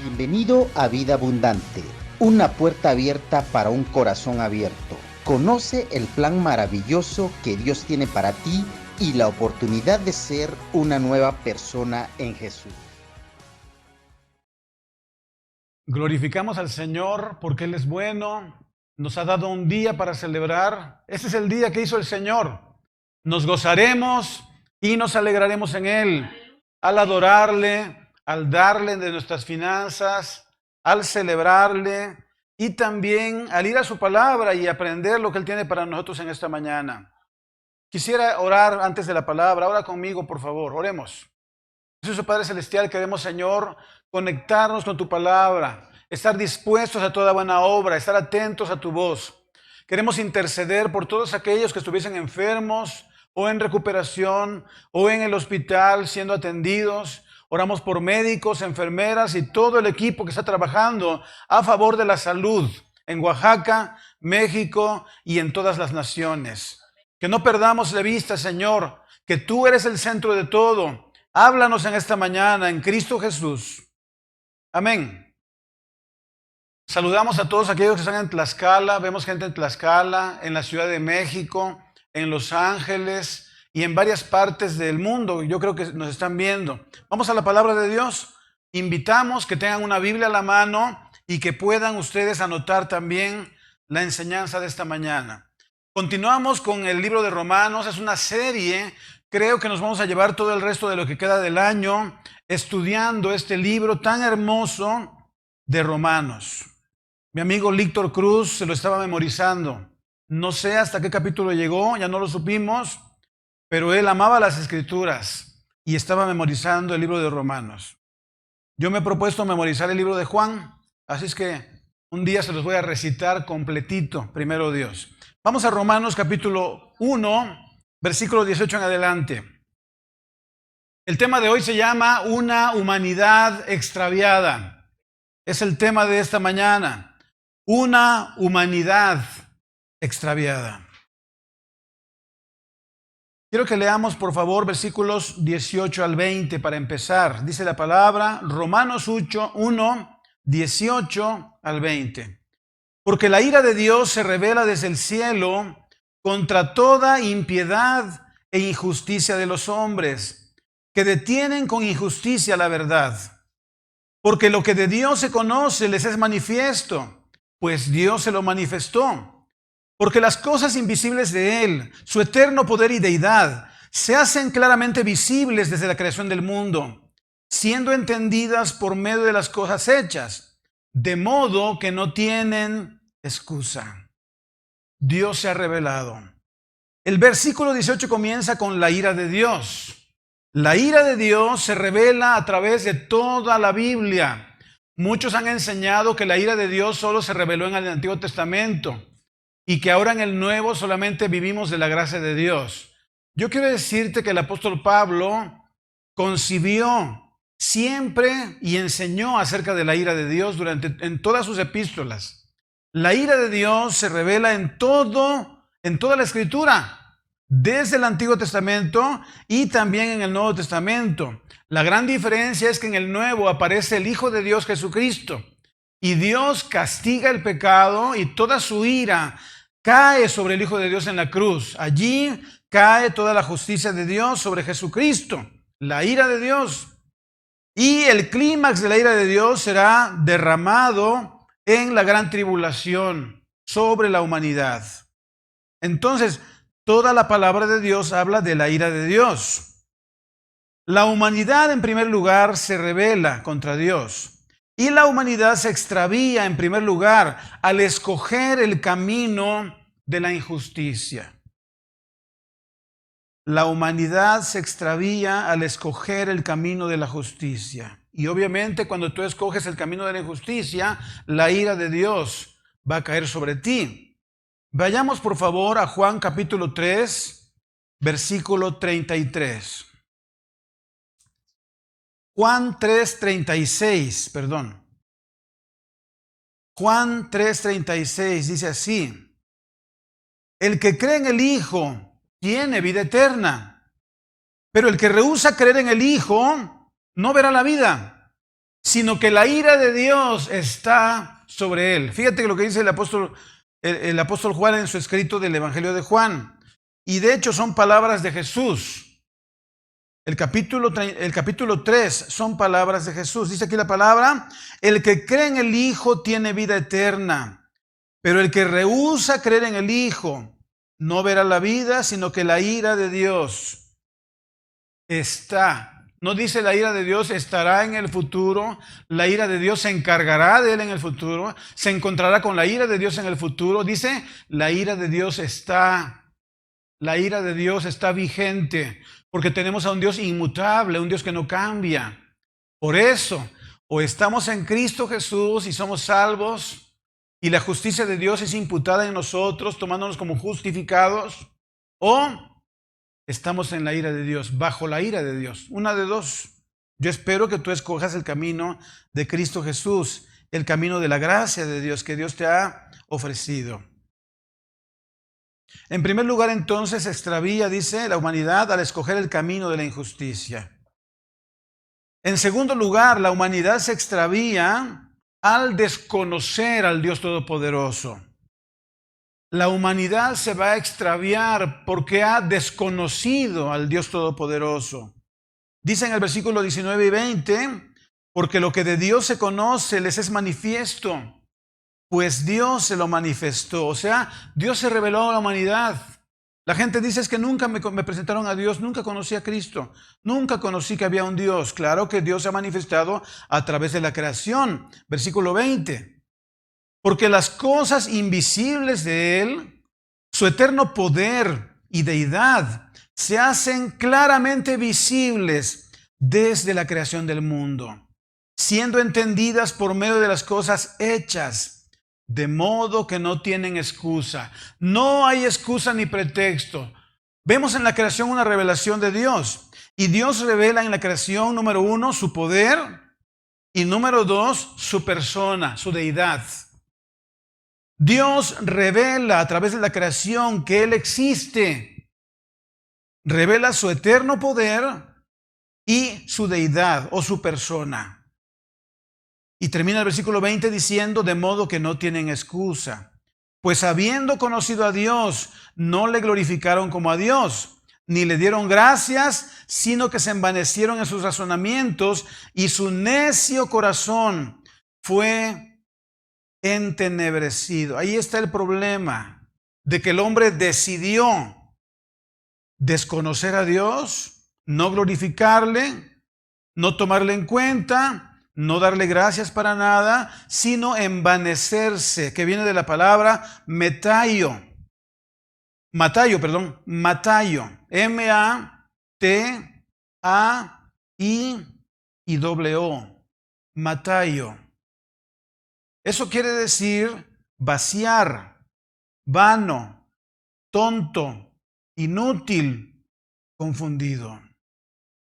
Bienvenido a Vida Abundante, una puerta abierta para un corazón abierto. Conoce el plan maravilloso que Dios tiene para ti y la oportunidad de ser una nueva persona en Jesús. Glorificamos al Señor porque Él es bueno, nos ha dado un día para celebrar. Este es el día que hizo el Señor. Nos gozaremos y nos alegraremos en Él, al adorarle, al darle de nuestras finanzas, al celebrarle y también al ir a su palabra y aprender lo que Él tiene para nosotros en esta mañana. Quisiera orar antes de la palabra. Ora conmigo, por favor, oremos. Jesús, Padre Celestial, queremos, Señor, conectarnos con tu palabra, estar dispuestos a toda buena obra, estar atentos a tu voz. Queremos interceder por todos aquellos que estuviesen enfermos o en recuperación o en el hospital siendo atendidos. Oramos por médicos, enfermeras y todo el equipo que está trabajando a favor de la salud en Oaxaca, México y en todas las naciones. Que no perdamos de vista, Señor, que tú eres el centro de todo. Háblanos en esta mañana en Cristo Jesús. Amén. Saludamos a todos aquellos que están en Tlaxcala. Vemos gente en Tlaxcala, en la Ciudad de México, en Los Ángeles y en varias partes del mundo. Yo creo que nos están viendo. Vamos a la palabra de Dios. Invitamos que tengan una Biblia a la mano y que puedan ustedes anotar también la enseñanza de esta mañana. Continuamos con el libro de Romanos. Es una serie. Creo que nos vamos a llevar todo el resto de lo que queda del año estudiando este libro tan hermoso de Romanos. Mi amigo Víctor Cruz se lo estaba memorizando. No sé hasta qué capítulo llegó, ya no lo supimos, pero él amaba las Escrituras y estaba memorizando el libro de Romanos. Yo me he propuesto memorizar el libro de Juan, así es que un día se los voy a recitar completito, primero Dios. Vamos a Romanos capítulo 1. Versículo 18 en adelante. El tema de hoy se llama una humanidad extraviada. Es el tema de esta mañana. Una humanidad extraviada. Quiero que leamos, por favor, versículos 18 al 20 para empezar. Dice la palabra, Romanos 1, 18 al 20. Porque la ira de Dios se revela desde el cielo contra toda impiedad e injusticia de los hombres, que detienen con injusticia la verdad. Porque lo que de Dios se conoce les es manifiesto, pues Dios se lo manifestó. Porque las cosas invisibles de Él, su eterno poder y deidad, se hacen claramente visibles desde la creación del mundo, siendo entendidas por medio de las cosas hechas, de modo que no tienen excusa. Dios se ha revelado. El versículo 18 comienza con la ira de Dios. La ira de Dios se revela a través de toda la Biblia. Muchos han enseñado que la ira de Dios solo se reveló en el Antiguo Testamento y que ahora en el Nuevo solamente vivimos de la gracia de Dios. Yo quiero decirte que el apóstol Pablo concibió siempre y enseñó acerca de la ira de Dios en todas sus epístolas. La ira de Dios se revela en toda la Escritura, desde el Antiguo Testamento y también en el Nuevo Testamento. La gran diferencia es que en el Nuevo aparece el Hijo de Dios Jesucristo y Dios castiga el pecado y toda su ira cae sobre el Hijo de Dios en la cruz. Allí cae toda la justicia de Dios sobre Jesucristo, la ira de Dios. Y el clímax de la ira de Dios será derramado en la gran tribulación sobre la humanidad. Entonces, toda la palabra de Dios habla de la ira de Dios. La humanidad, en primer lugar, se rebela contra Dios. Y la humanidad se extravía, en primer lugar, al escoger el camino de la injusticia. La humanidad se extravía al escoger el camino de la justicia. Y obviamente cuando tú escoges el camino de la injusticia, la ira de Dios va a caer sobre ti. Vayamos por favor a Juan capítulo 3, versículo 33. Juan 3:36, perdón. Juan 3:36 dice así: el que cree en el Hijo tiene vida eterna, pero el que rehúsa creer en el Hijo no verá la vida, sino que la ira de Dios está sobre él. Fíjate lo que dice el apóstol Juan en su escrito del Evangelio de Juan. Y de hecho son palabras de Jesús. El capítulo 3 son palabras de Jesús. Dice aquí la palabra: el que cree en el Hijo tiene vida eterna, pero el que rehúsa creer en el Hijo no verá la vida, sino que la ira de Dios está. No dice la ira de Dios estará en el futuro, la ira de Dios se encargará de él en el futuro, se encontrará con la ira de Dios en el futuro. Dice, la ira de Dios está. La ira de Dios está vigente, porque tenemos a un Dios inmutable, un Dios que no cambia. Por eso, o estamos en Cristo Jesús y somos salvos, y la justicia de Dios es imputada en nosotros, tomándonos como justificados, o estamos en la ira de Dios, bajo la ira de Dios. Una de dos. Yo espero que tú escojas el camino de Cristo Jesús, el camino de la gracia de Dios que Dios te ha ofrecido. En primer lugar, entonces, se extravía, dice, la humanidad al escoger el camino de la injusticia. En segundo lugar, la humanidad se extravía al desconocer al Dios Todopoderoso. La humanidad se va a extraviar porque ha desconocido al Dios Todopoderoso. Dice en el versículo 19 y 20, porque lo que de Dios se conoce les es manifiesto, pues Dios se lo manifestó. O sea, Dios se reveló a la humanidad. La gente dice, es que nunca me presentaron a Dios, nunca conocí a Cristo, nunca conocí que había un Dios. Claro que Dios se ha manifestado a través de la creación. Versículo 20. Porque las cosas invisibles de Él, su eterno poder y deidad, se hacen claramente visibles desde la creación del mundo, siendo entendidas por medio de las cosas hechas, de modo que no tienen excusa. No hay excusa ni pretexto. Vemos en la creación una revelación de Dios, y Dios revela en la creación, número 1, su poder, y número 2, su persona, su deidad. Dios revela a través de la creación que Él existe. Revela su eterno poder y su deidad o su persona. Y termina el versículo 20 diciendo, de modo que no tienen excusa. Pues habiendo conocido a Dios, no le glorificaron como a Dios, ni le dieron gracias, sino que se envanecieron en sus razonamientos y su necio corazón fue entenebrecido. Ahí está el problema de que el hombre decidió desconocer a Dios, no glorificarle, no tomarle en cuenta, no darle gracias para nada, sino envanecerse, que viene de la palabra matayo, M-A-T-A-I-O, matayo. Eso quiere decir vaciar, vano, tonto, inútil, confundido.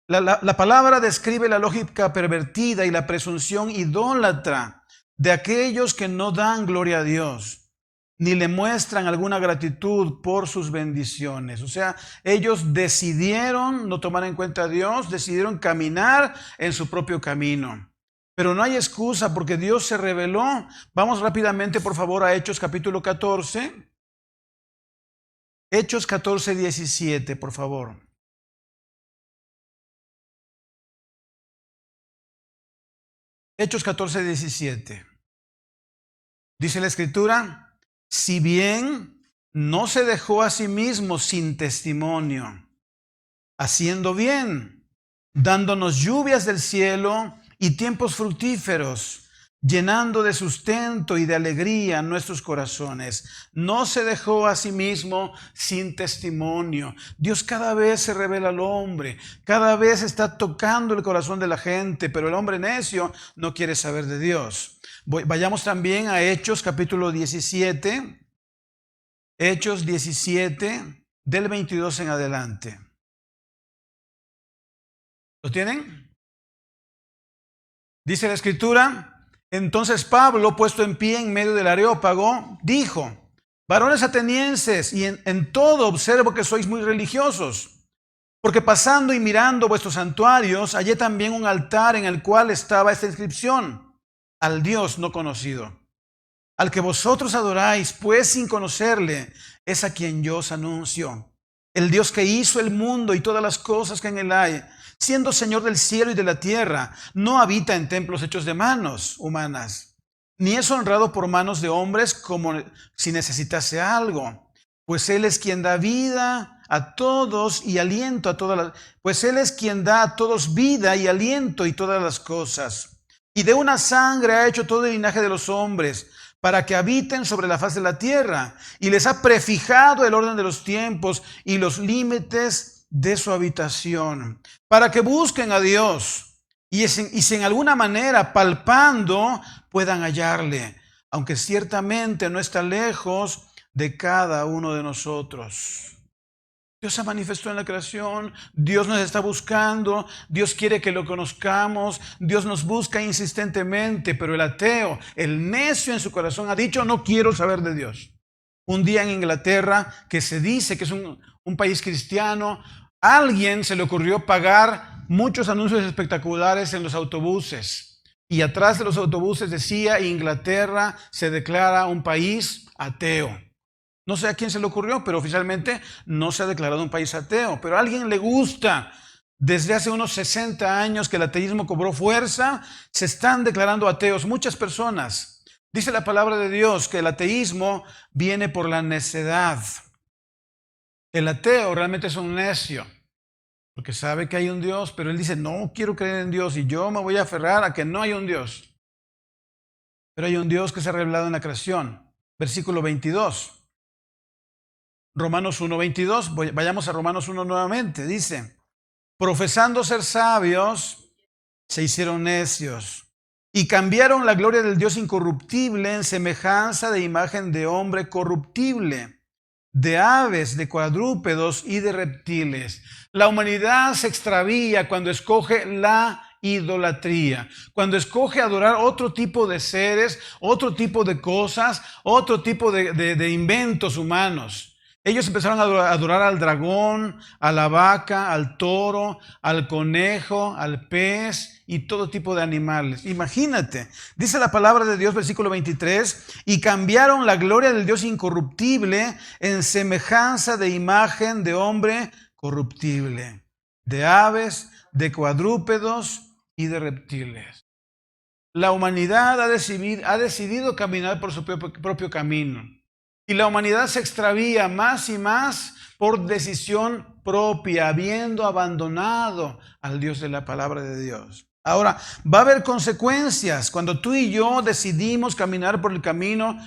La palabra describe la lógica pervertida y la presunción idólatra de aquellos que no dan gloria a Dios, ni le muestran alguna gratitud por sus bendiciones. O sea, ellos decidieron no tomar en cuenta a Dios, decidieron caminar en su propio camino. Pero no hay excusa porque Dios se reveló. Vamos rápidamente, por favor, a Hechos capítulo 14. Hechos 14, 17, por favor. Hechos 14, 17. Dice la Escritura, si bien no se dejó a sí mismo sin testimonio, haciendo bien, dándonos lluvias del cielo y tiempos fructíferos, llenando de sustento y de alegría nuestros corazones. No se dejó a sí mismo sin testimonio. Dios cada vez se revela al hombre, cada vez está tocando el corazón de la gente, pero el hombre necio no quiere saber de Dios. Vayamos también a Hechos capítulo 17, Hechos 17, del 22 en adelante. ¿Lo tienen? Dice la Escritura, entonces Pablo, puesto en pie en medio del Areópago, dijo, varones atenienses, y en todo observo que sois muy religiosos. Porque pasando y mirando vuestros santuarios, hallé también un altar en el cual estaba esta inscripción: al Dios no conocido. Al que vosotros adoráis, pues sin conocerle, es a quien yo os anuncio. El Dios que hizo el mundo y todas las cosas que en él hay, siendo Señor del cielo y de la tierra, no habita en templos hechos de manos humanas, ni es honrado por manos de hombres como si necesitase algo. Pues Él es quien da vida a todos y aliento a todas las... Pues Él es quien da a todos vida y aliento y todas las cosas. Y de una sangre ha hecho todo el linaje de los hombres, para que habiten sobre la faz de la tierra, y les ha prefijado el orden de los tiempos y los límites de su habitación, para que busquen a Dios, y si en alguna manera palpando puedan hallarle, aunque ciertamente no está lejos de cada uno de nosotros. Dios se manifestó en la creación, Dios nos está buscando, Dios quiere que lo conozcamos, Dios nos busca insistentemente, pero el ateo, el necio en su corazón ha dicho: no quiero saber de Dios. Un día en Inglaterra, que se dice que es un país cristiano, a alguien se le ocurrió pagar muchos anuncios espectaculares en los autobuses, y atrás de los autobuses decía: Inglaterra se declara un país ateo. No sé a quién se le ocurrió, pero oficialmente no se ha declarado un país ateo. Pero a alguien le gusta. Desde hace unos 60 años que el ateísmo cobró fuerza, se están declarando ateos muchas personas. Dice la palabra de Dios que el ateísmo viene por la necedad. El ateo realmente es un necio, porque sabe que hay un Dios, pero él dice: no quiero creer en Dios y yo me voy a aferrar a que no hay un Dios. Pero hay un Dios que se ha revelado en la creación. Versículo 22. Romanos 1:22, vayamos a Romanos 1 nuevamente, dice: profesando ser sabios, se hicieron necios, y cambiaron la gloria del Dios incorruptible en semejanza de imagen de hombre corruptible, de aves, de cuadrúpedos y de reptiles. La humanidad se extravía cuando escoge la idolatría, cuando escoge adorar otro tipo de seres, otro tipo de cosas, otro tipo de inventos humanos. Ellos empezaron a adorar al dragón, a la vaca, al toro, al conejo, al pez y todo tipo de animales. Imagínate, dice la palabra de Dios, versículo 23, y cambiaron la gloria del Dios incorruptible en semejanza de imagen de hombre corruptible, de aves, de cuadrúpedos y de reptiles. La humanidad ha decidido caminar por su propio camino. Y la humanidad se extravía más y más por decisión propia, habiendo abandonado al Dios de la palabra de Dios. Ahora, va a haber consecuencias. Cuando tú y yo decidimos caminar por el camino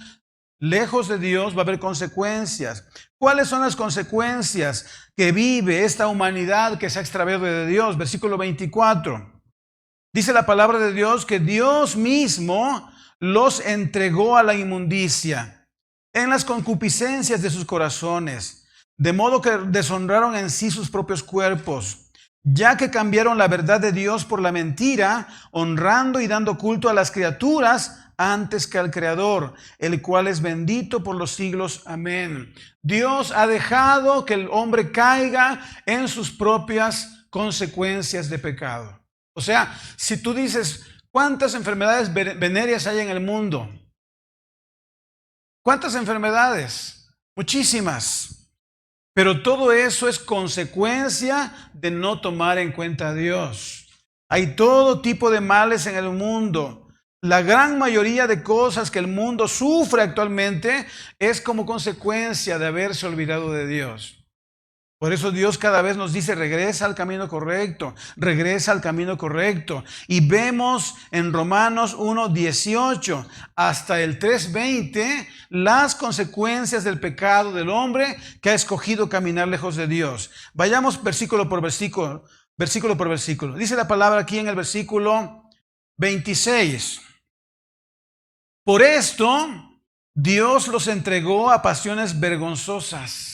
lejos de Dios, va a haber consecuencias. ¿Cuáles son las consecuencias que vive esta humanidad que se ha extraviado de Dios? Versículo 24. Dice la palabra de Dios que Dios mismo los entregó a la inmundicia en las concupiscencias de sus corazones, de modo que deshonraron en sí sus propios cuerpos, ya que cambiaron la verdad de Dios por la mentira, honrando y dando culto a las criaturas antes que al Creador, el cual es bendito por los siglos. Amén. Dios ha dejado que el hombre caiga en sus propias consecuencias de pecado. O sea, si tú dices: ¿cuántas enfermedades venéreas hay en el mundo? ¿Cuántas enfermedades? Muchísimas. Pero todo eso es consecuencia de no tomar en cuenta a Dios. Hay todo tipo de males en el mundo. La gran mayoría de cosas que el mundo sufre actualmente es como consecuencia de haberse olvidado de Dios. Por eso Dios cada vez nos dice: regresa al camino correcto, regresa al camino correcto. Y vemos en Romanos 1:18 hasta el 3:20 las consecuencias del pecado del hombre que ha escogido caminar lejos de Dios. Vayamos versículo por versículo, versículo por versículo. Dice la palabra aquí en el versículo 26. Por esto Dios los entregó a pasiones vergonzosas.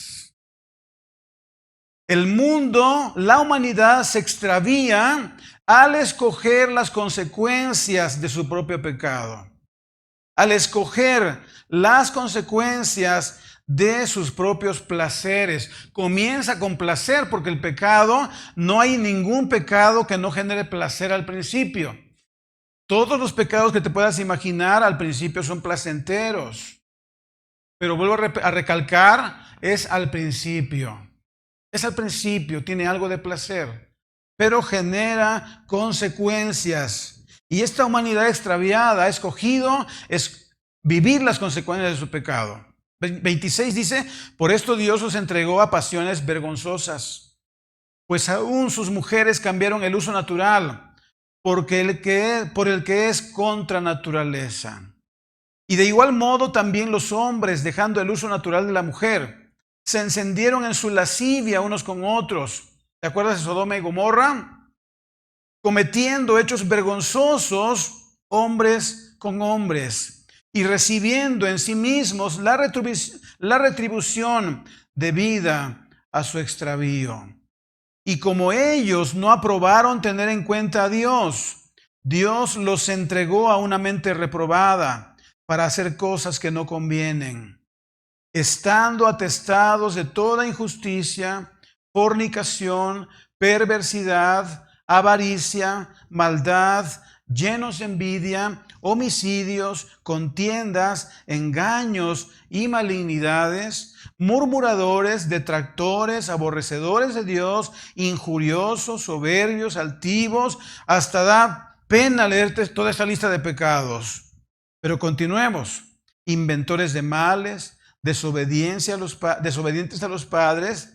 El mundo, la humanidad se extravía al escoger las consecuencias de su propio pecado. Al escoger las consecuencias de sus propios placeres. Comienza con placer, porque el pecado, no hay ningún pecado que no genere placer al principio. Todos los pecados que te puedas imaginar al principio son placenteros. Pero vuelvo a recalcar, es al principio. Es al principio, tiene algo de placer, pero genera consecuencias. Y esta humanidad extraviada ha escogido vivir las consecuencias de su pecado. 26 dice, por esto Dios os entregó a pasiones vergonzosas, pues aún sus mujeres cambiaron el uso natural por el que es contra naturaleza. Y de igual modo también los hombres, dejando el uso natural de la mujer, se encendieron en su lascivia unos con otros. ¿Te acuerdas de Sodoma y Gomorra? Cometiendo hechos vergonzosos hombres con hombres y recibiendo en sí mismos la retribución debida a su extravío. Y como ellos no aprobaron tener en cuenta a Dios, Dios los entregó a una mente reprobada para hacer cosas que no convienen, estando atestados de toda injusticia, fornicación, perversidad, avaricia, maldad, llenos de envidia, homicidios, contiendas, engaños y malignidades, murmuradores, detractores, aborrecedores de Dios, injuriosos, soberbios, altivos. Hasta da pena leerte toda esta lista de pecados. Pero continuemos. Inventores de males, desobedientes a los padres,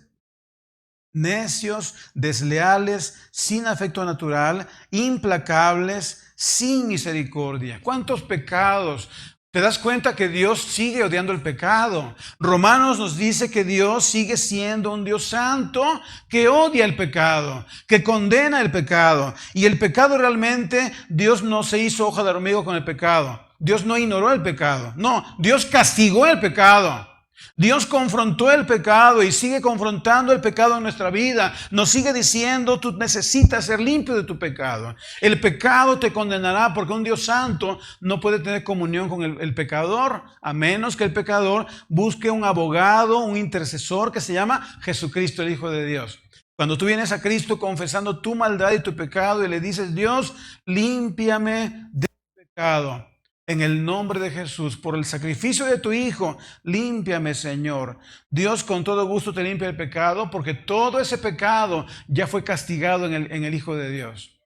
necios, desleales, sin afecto natural, implacables, sin misericordia. ¿Cuántos pecados? ¿Te das cuenta que Dios sigue odiando el pecado? Romanos nos dice que Dios sigue siendo un Dios santo que odia el pecado, que condena el pecado. Y el pecado realmente, Dios no se hizo hoja de hormiga con el pecado. Dios no ignoró el pecado. No, Dios castigó el pecado. Dios confrontó el pecado y sigue confrontando el pecado en nuestra vida. Nos sigue diciendo, tú necesitas ser limpio de tu pecado. El pecado te condenará porque un Dios santo no puede tener comunión con el pecador, a menos que el pecador busque un abogado, un intercesor que se llama Jesucristo, el Hijo de Dios. Cuando tú vienes a Cristo confesando tu maldad y tu pecado y le dices, Dios, límpiame del pecado. En el nombre de Jesús, por el sacrificio de tu Hijo, límpiame, Señor. Dios con todo gusto te limpia el pecado, porque todo ese pecado ya fue castigado en el Hijo de Dios.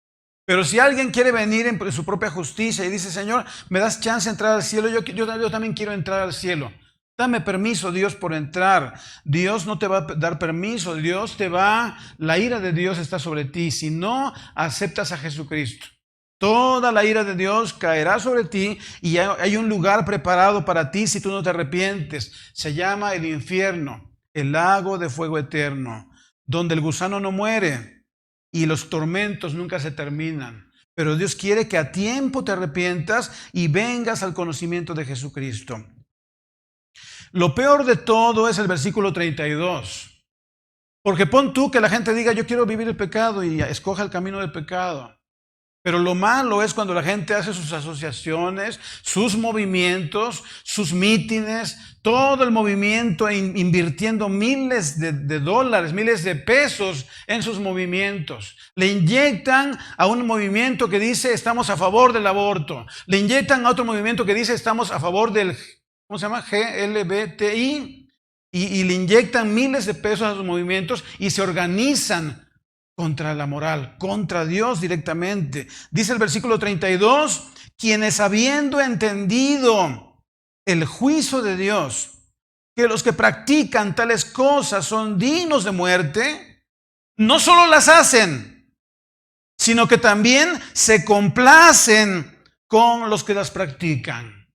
Pero si alguien quiere venir en su propia justicia y dice, Señor, ¿me das chance de entrar al cielo? Yo también quiero entrar al cielo. Dame permiso, Dios, por entrar. Dios no te va a dar permiso. La ira de Dios está sobre ti si no aceptas a Jesucristo. Toda la ira de Dios caerá sobre ti y hay un lugar preparado para ti si tú no te arrepientes. Se llama el infierno, el lago de fuego eterno, donde el gusano no muere y los tormentos nunca se terminan. Pero Dios quiere que a tiempo te arrepientas y vengas al conocimiento de Jesucristo. Lo peor de todo es el versículo 32. Porque pon tú que la gente diga, yo quiero vivir el pecado y escoja el camino del pecado. Pero lo malo es cuando la gente hace sus asociaciones, sus movimientos, sus mítines, todo el movimiento invirtiendo miles de dólares, miles de pesos en sus movimientos. Le inyectan a un movimiento que dice estamos a favor del aborto. Le inyectan a otro movimiento que dice estamos a favor del, ¿cómo se llama? GLBTI. Y le inyectan miles de pesos a sus movimientos y se organizan contra la moral, contra Dios directamente. Dice el versículo 32, quienes habiendo entendido el juicio de Dios, que los que practican tales cosas son dignos de muerte, no solo las hacen, sino que también se complacen con los que las practican.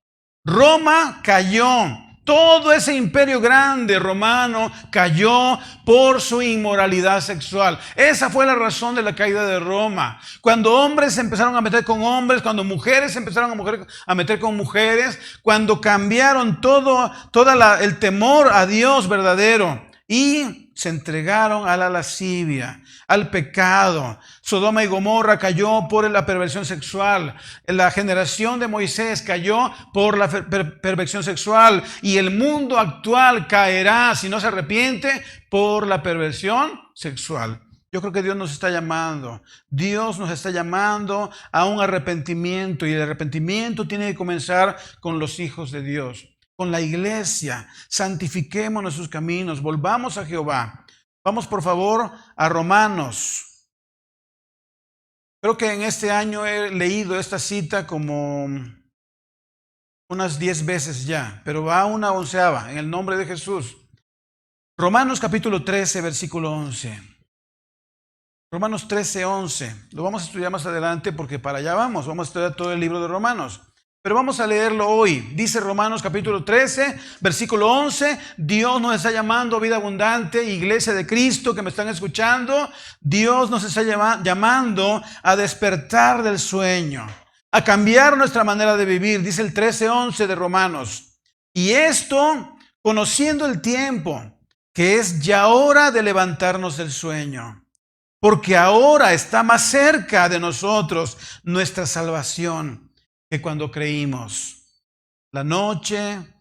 Roma cayó. Todo ese imperio grande romano cayó por su inmoralidad sexual. Esa fue la razón de la caída de Roma. Cuando hombres se empezaron a meter con hombres, cuando mujeres se empezaron a meter con mujeres, cuando cambiaron todo el temor a Dios verdadero y se entregaron a la lascivia, al pecado. Sodoma y Gomorra cayó por la perversión sexual. La generación de Moisés cayó por la perversión sexual. Y el mundo actual caerá, si no se arrepiente, por la perversión sexual. Yo creo que Dios nos está llamando. Dios nos está llamando a un arrepentimiento. Y el arrepentimiento tiene que comenzar con los hijos de Dios, con la iglesia. Santifiquemos nuestros caminos, volvamos a Jehová. Vamos por favor a Romanos. Creo que en este año he leído esta cita como unas 10 veces ya, pero va una 11ª en el nombre de Jesús. Romanos capítulo 13, versículo 11. Romanos 13, 11. Lo vamos a estudiar más adelante porque para allá vamos. Vamos a estudiar todo el libro de Romanos. Pero vamos a leerlo hoy. Dice Romanos capítulo 13, versículo 11. Dios nos está llamando a vida abundante, iglesia de Cristo que me están escuchando. Dios nos está llamando a despertar del sueño, a cambiar nuestra manera de vivir. Dice el 13, 11 de Romanos. Y esto, conociendo el tiempo, que es ya hora de levantarnos del sueño. Porque ahora está más cerca de nosotros nuestra salvación que cuando creímos. La noche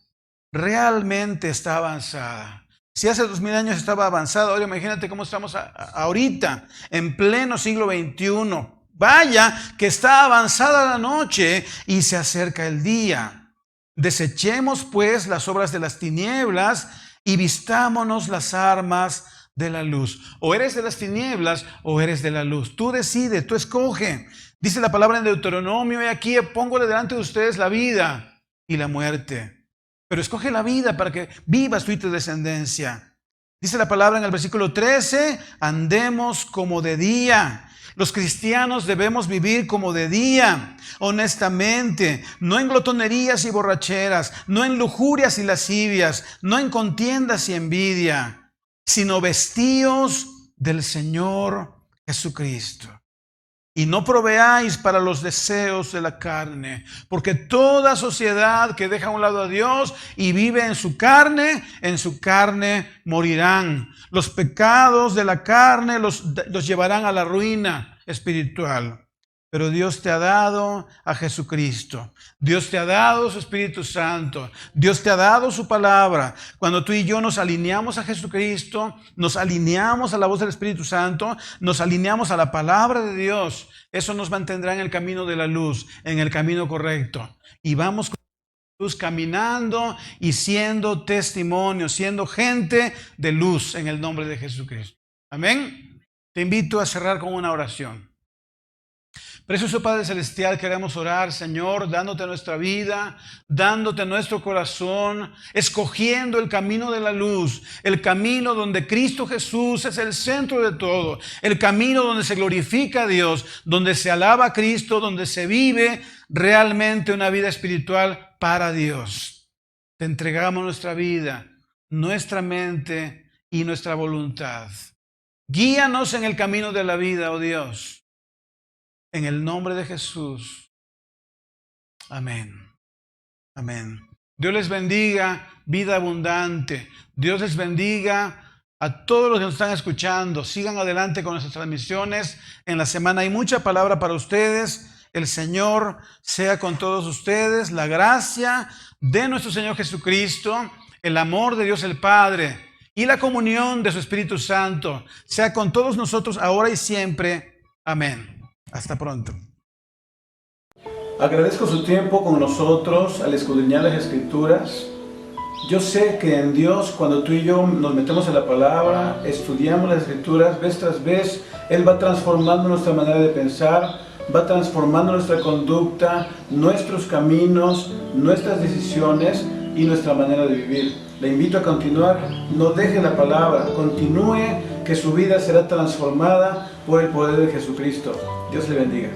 realmente está avanzada. Si hace 2000 años estaba avanzada, ahora imagínate cómo estamos ahorita, en pleno siglo XXI. Vaya que está avanzada la noche y se acerca el día. Desechemos pues las obras de las tinieblas y vistámonos las armas de la luz. O eres de las tinieblas o eres de la luz. Tú decides, tú escoge. Dice la palabra en Deuteronomio, y aquí pongo delante de ustedes la vida y la muerte. Pero escoge la vida para que vivas tú y tu descendencia. Dice la palabra en el versículo 13, andemos como de día. Los cristianos debemos vivir como de día, honestamente, no en glotonerías y borracheras, no en lujurias y lascivias, no en contiendas y envidia, sino vestíos del Señor Jesucristo. Y no proveáis para los deseos de la carne, porque toda sociedad que deja a un lado a Dios y vive en su carne morirán. Los pecados de la carne los llevarán a la ruina espiritual. Pero Dios te ha dado a Jesucristo. Dios te ha dado su Espíritu Santo. Dios te ha dado su palabra. Cuando tú y yo nos alineamos a Jesucristo, nos alineamos a la voz del Espíritu Santo, nos alineamos a la palabra de Dios, eso nos mantendrá en el camino de la luz, en el camino correcto. Y vamos con luz caminando y siendo testimonio, siendo gente de luz en el nombre de Jesucristo. Amén. Te invito a cerrar con una oración. Precioso Padre Celestial, queremos orar, Señor, dándote nuestra vida, dándote nuestro corazón, escogiendo el camino de la luz, el camino donde Cristo Jesús es el centro de todo, el camino donde se glorifica a Dios, donde se alaba a Cristo, donde se vive realmente una vida espiritual para Dios. Te entregamos nuestra vida, nuestra mente y nuestra voluntad. Guíanos en el camino de la vida, oh Dios. En el nombre de Jesús. Amén. Amén. Dios les bendiga, vida abundante. Dios les bendiga a todos los que nos están escuchando. Sigan adelante con nuestras transmisiones. En la semana hay mucha palabra para ustedes. El Señor sea con todos ustedes. La gracia de nuestro Señor Jesucristo, el amor de Dios el Padre y la comunión de su Espíritu Santo sea con todos nosotros ahora y siempre. Amén. Hasta pronto. Agradezco su tiempo con nosotros al escudriñar las Escrituras. Yo sé que en Dios, cuando tú y yo nos metemos en la palabra, estudiamos las Escrituras vez tras vez, Él va transformando nuestra manera de pensar, va transformando nuestra conducta, nuestros caminos, nuestras decisiones y nuestra manera de vivir. Le invito a continuar, no deje la palabra, continúe, que su vida será transformada por el poder de Jesucristo. Dios le bendiga.